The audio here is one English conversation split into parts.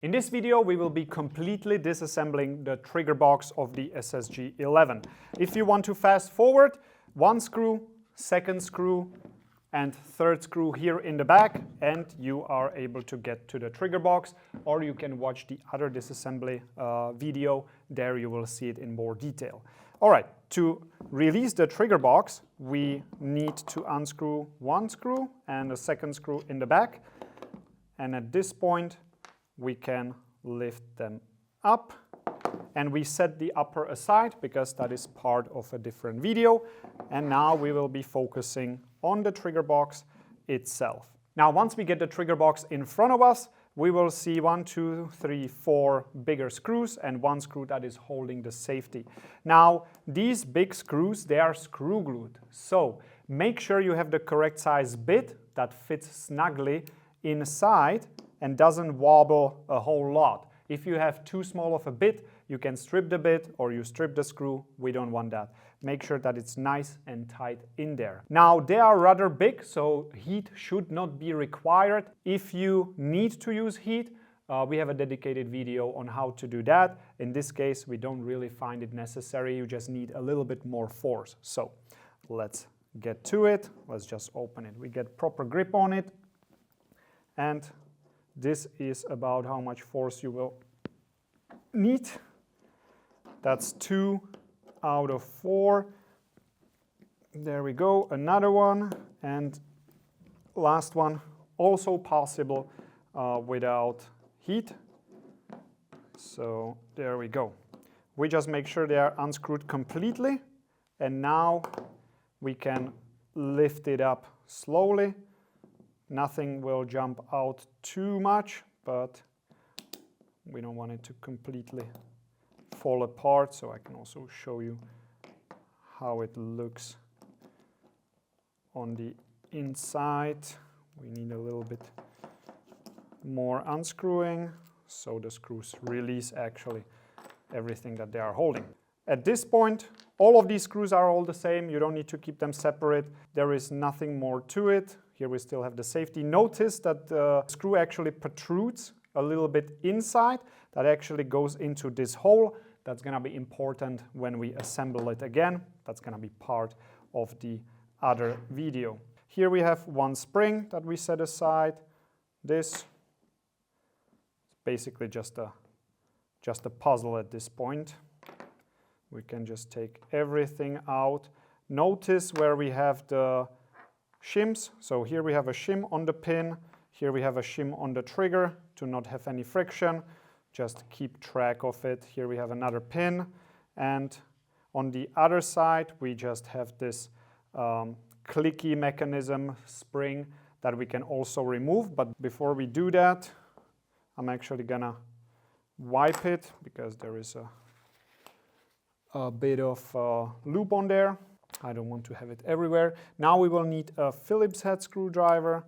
In this video, we will be completely disassembling the trigger box of the SSG11. If you want to fast forward, one screw, second screw, and third screw here in the back, and you are able to get to the trigger box, or you can watch the other disassembly video. There you will see it in more detail. All right, to release the trigger box, we need to unscrew one screw and a second screw in the back. And at this point, we can lift them up, and we set the upper aside because that is part of a different video. And now we will be focusing on the trigger box itself. Now, once we get the trigger box in front of us, we will see 1, 2, 3, 4 bigger screws and one screw that is holding the safety. Now, these big screws, they are screw glued. So make sure you have the correct size bit that fits snugly inside and doesn't wobble a whole lot. If you have too small of a bit, you can strip the bit or you strip the screw. We don't want that. Make sure that it's nice and tight in there. Now, they are rather big, so heat should not be required. If you need to use heat, we have a dedicated video on how to do that. In this case, we don't really find it necessary. You just need a little bit more force. So let's get to it. Let's just open it. We get proper grip on it. And this is about how much force you will need. That's 2 out of 4. There we go, another one. And last one, also possible without heat. So there we go. We just make sure they are unscrewed completely. And now we can lift it up slowly. Nothing will jump out too much, but we don't want it to completely fall apart, so I can also show you how it looks on the inside. We need a little bit more unscrewing, so the screws release actually everything that they are holding. At this point, all of these screws are all the same. You don't need to keep them separate. There is nothing more to it. Here we still have the safety. Notice that the screw actually protrudes a little bit inside. That actually goes into this hole. That's going to be important when we assemble it again. That's going to be part of the other video. Here we have one spring that we set aside. This is basically just a puzzle at this point. We can just take everything out. Notice where we have the shims. So here we have a shim on the pin. Here we have a shim on the trigger to not have any friction. Just keep track of it. Here we have another pin. And on the other side, we just have this clicky mechanism spring that we can also remove. But before we do that, I'm actually gonna wipe it because there is a bit of loop on there. I don't want to have it everywhere. Now we will need a Phillips head screwdriver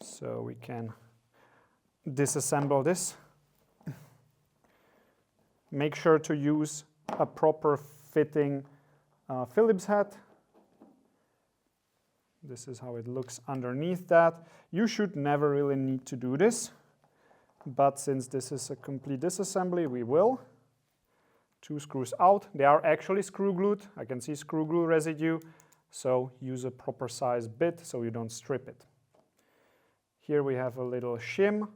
so we can disassemble this. Make sure to use a proper fitting Phillips head. This is how it looks underneath that. You should never really need to do this, but since this is a complete disassembly, we will. 2 screws out. They are actually screw glued. I can see screw glue residue, so use a proper size bit so you don't strip it. Here we have a little shim,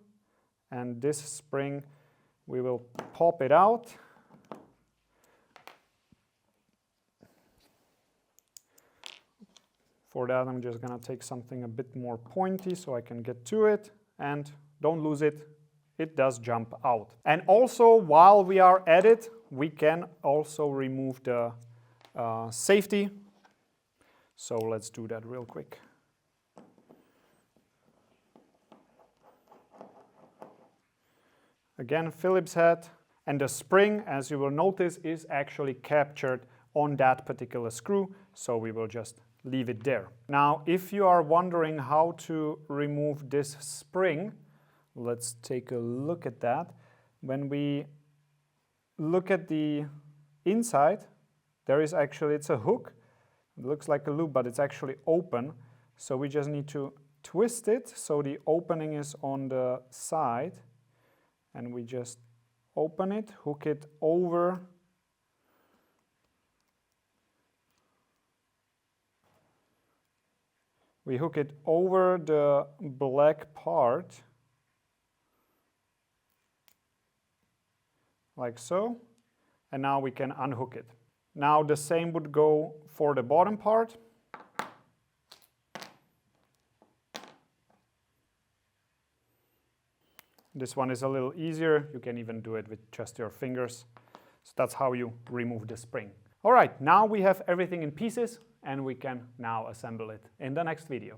and this spring, we will pop it out. For that, I'm just gonna take something a bit more pointy so I can get to it, and don't lose it. It does jump out. And also, while we are at it, we can also remove the safety. So let's do that real quick. Again, Phillips head, and the spring, as you will notice, is actually captured on that particular screw, so we will just leave it there. Now, if you are wondering how to remove this spring, let's take a look at that. When we look at the inside, there is actually, it's a hook. It looks like a loop, but it's actually open. So we just need to twist it so the opening is on the side. and we just open it, hook it over. We hook it over the black part, like so, and now we can unhook it. Now the same would go for the bottom part. This one is a little easier. You can even do it with just your fingers. So that's how you remove the spring. All right, now we have everything in pieces and we can now assemble it in the next video.